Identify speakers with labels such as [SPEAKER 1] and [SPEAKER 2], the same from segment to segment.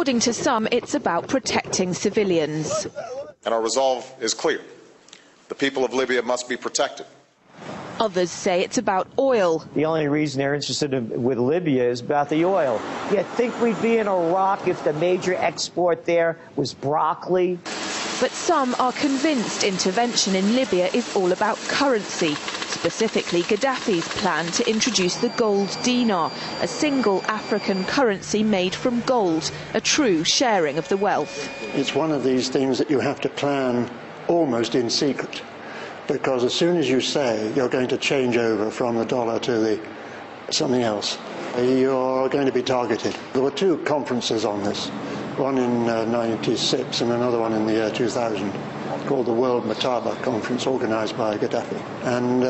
[SPEAKER 1] According to some, it's about protecting civilians.
[SPEAKER 2] And our resolve is clear. The people of Libya must be protected.
[SPEAKER 1] Others say it's about oil.
[SPEAKER 3] The only reason they're interested with Libya is about the oil. You'd think we'd be in Iraq if the major export there was broccoli.
[SPEAKER 1] But some are convinced intervention in Libya is all about currency, specifically Gaddafi's plan to introduce the gold dinar, a single African currency made from gold, a true sharing of the wealth.
[SPEAKER 4] It's one of these things that you have to plan almost in secret, because as soon as you say you're going to change over from the dollar to something else, you're going to be targeted. There were two conferences on this, one in '96 and another one in the year 2000, called the World Mataba Conference, organized by Gaddafi. And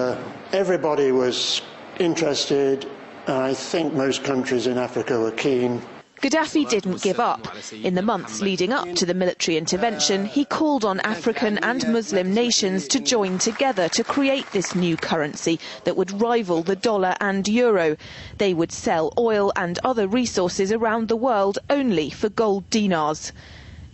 [SPEAKER 4] everybody was interested. I think most countries in Africa were keen.
[SPEAKER 1] Gaddafi didn't give up. In the months leading up to the military intervention, he called on African and Muslim nations to join together to create this new currency that would rival the dollar and euro. They would sell oil and other resources around the world only for gold dinars.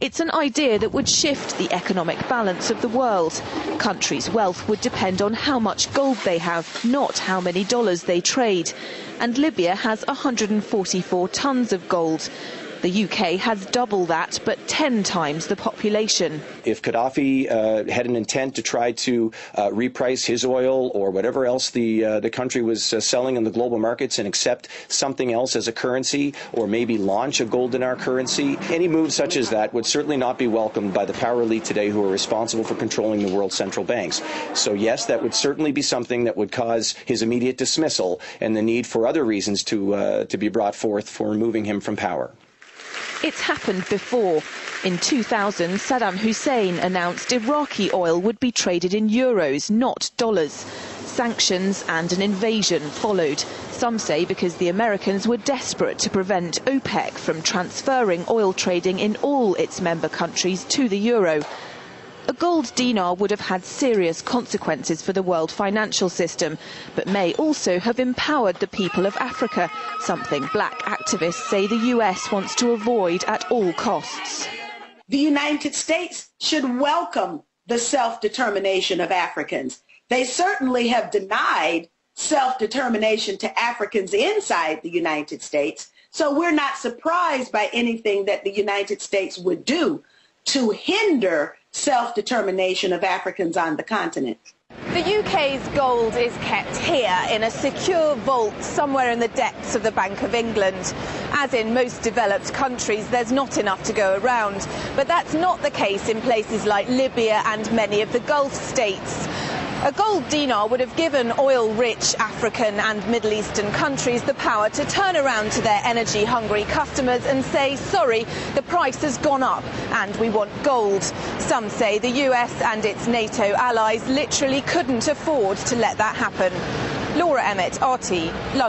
[SPEAKER 1] It's an idea that would shift the economic balance of the world. Countries' wealth would depend on how much gold they have, not how many dollars they trade. And Libya has 144 tons of gold. The UK has double that, but 10 times the population.
[SPEAKER 5] If Gaddafi had an intent to try to reprice his oil or whatever else the country was selling in the global markets and accept something else as a currency, or maybe launch a gold dinar currency, any move such as that would certainly not be welcomed by the power elite today who are responsible for controlling the world's central banks. So yes, that would certainly be something that would cause his immediate dismissal and the need for other reasons to be brought forth for removing him from power.
[SPEAKER 1] It's happened before. In 2000, Saddam Hussein announced Iraqi oil would be traded in euros, not dollars. Sanctions and an invasion followed. Some say because the Americans were desperate to prevent OPEC from transferring oil trading in all its member countries to the euro. A gold dinar would have had serious consequences for the world financial system, but may also have empowered the people of Africa, something black activists say the US wants to avoid at all costs.
[SPEAKER 6] The United States should welcome the self-determination of Africans. They certainly have denied self-determination to Africans inside the United States, so we're not surprised by anything that the United States would do to hinder self-determination of Africans on the continent.
[SPEAKER 1] The UK's gold is kept here in a secure vault somewhere in the depths of the Bank of England. As in most developed countries, there's not enough to go around. But that's not the case in places like Libya and many of the Gulf states. A gold dinar would have given oil-rich African and Middle Eastern countries the power to turn around to their energy-hungry customers and say, sorry, the price has gone up and we want gold. Some say the US and its NATO allies literally couldn't afford to let that happen. Laura Emmett, RT, London.